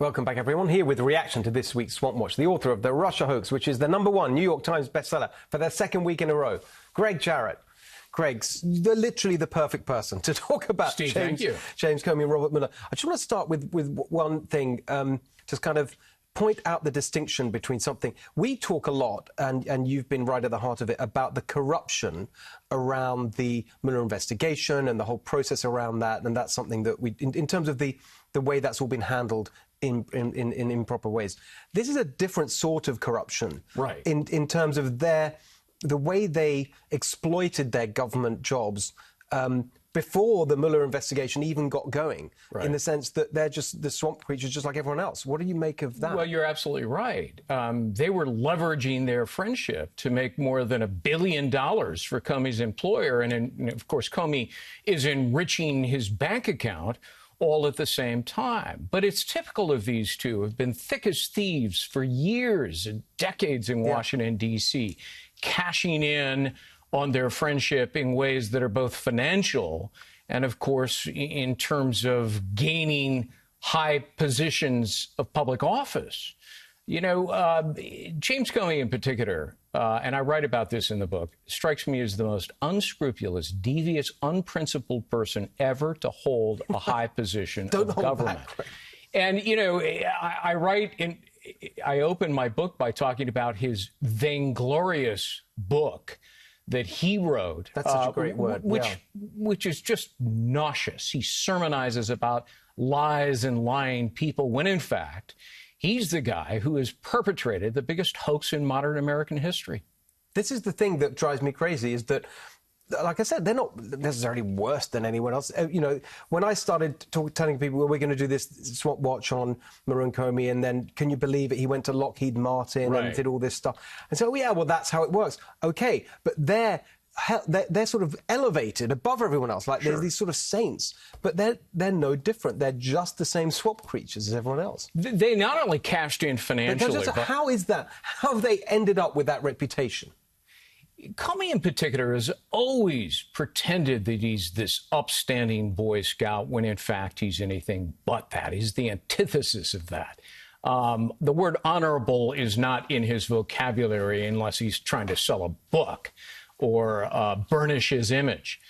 Welcome back, everyone. Here with a reaction to this week's Swamp Watch, the author of The Russia Hoax, which is the #1 New York Times bestseller for their second week in a row, Greg Jarrett. Greg, they're literally the perfect person to talk about Steve, James Comey and Robert Mueller. I just want to start with one thing, just kind of point out the distinction between something. We talk a lot, and you've been right at the heart of it, about the corruption around the Mueller investigation and the whole process around that, and that's something that we, in terms of the way that's all been handled in improper ways. This is a different sort of corruption, right? In terms of the way they exploited their government jobs before the Mueller investigation even got going, right. In the sense that they're just the swamp creatures just like everyone else. What do you make of that? Well, you're absolutely right. They were leveraging their friendship to make more than $1 billion for Comey's employer. And of course, Comey is enriching his bank account all at the same time. But it's typical of these two, have been thick as thieves for years and decades in Washington, D.C., cashing in on their friendship in ways that are both financial and, of course, in terms of gaining high positions of public office. You know, James Comey in particular, and I write about this in the book, strikes me as the most unscrupulous, devious, unprincipled person ever to hold a high position of government. And, you know, I open my book by talking about his vainglorious book that he wrote. That's such a great word. Which is just nauseous. He sermonizes about lies and lying people when, in fact, he's the guy who has perpetrated the biggest hoax in modern American history. This is the thing that drives me crazy, is that, like I said, they're not necessarily worse than anyone else. You know, when I started telling people, well, we're going to do this Swamp Watch on Mueller and Comey, and then, can you believe it, he went to Lockheed Martin and did all this stuff. And so, oh, yeah, well, that's how it works. OK, but they're sort of elevated above everyone else, like there's these sort of saints, but they're no different. They're just the same swamp creatures as everyone else. They not only cashed in financially, but how is that? How have they ended up with that reputation? Comey in particular has always pretended that he's this upstanding Boy Scout when in fact he's anything but that. He's the antithesis of that. The word honorable is not in his vocabulary unless he's trying to sell a book or burnish his image.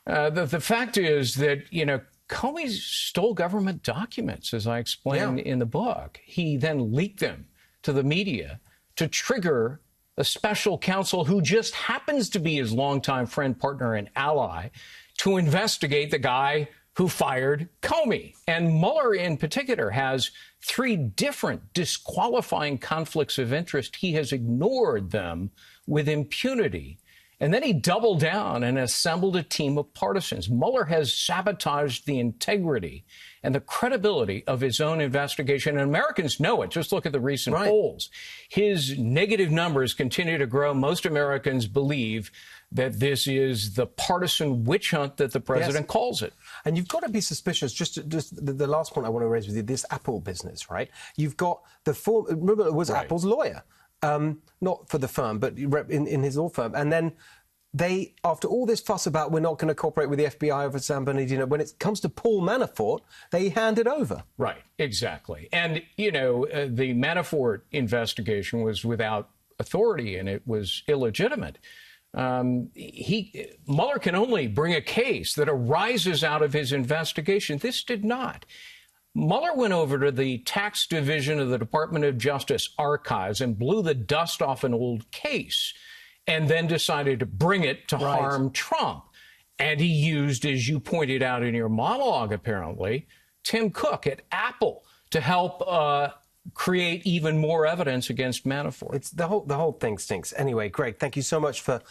The fact is that, you know, Comey stole government documents, as I explain in the book. He then leaked them to the media to trigger a special counsel who just happens to be his longtime friend, partner, and ally to investigate the guy who fired Comey. And Mueller, in particular, has 3 different disqualifying conflicts of interest. He has ignored them with impunity. And then he doubled down and assembled a team of partisans. Mueller has sabotaged the integrity and the credibility of his own investigation. And Americans know it. Just look at the recent polls. His negative numbers continue to grow. Most Americans believe that this is the partisan witch hunt that the president calls it. And you've got to be suspicious. Just the last point I want to raise with you, this Apple business, right? You've got remember, it was Apple's lawyer. Not for the firm, but in his law firm. And then they, after all this fuss about we're not going to cooperate with the FBI over San Bernardino, when it comes to Paul Manafort, they hand it over. Right, exactly. And, you know, the Manafort investigation was without authority and it was illegitimate. Mueller can only bring a case that arises out of his investigation. This did not. Mueller went over to the tax division of the Department of Justice archives and blew the dust off an old case and then decided to bring it to harm Trump. And he used, as you pointed out in your monologue, apparently, Tim Cook at Apple to help create even more evidence against Manafort. It's the whole thing stinks. Anyway, Greg, thank you so much for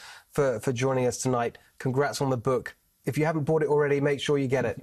joining us tonight. Congrats on the book. If you haven't bought it already, make sure you get it.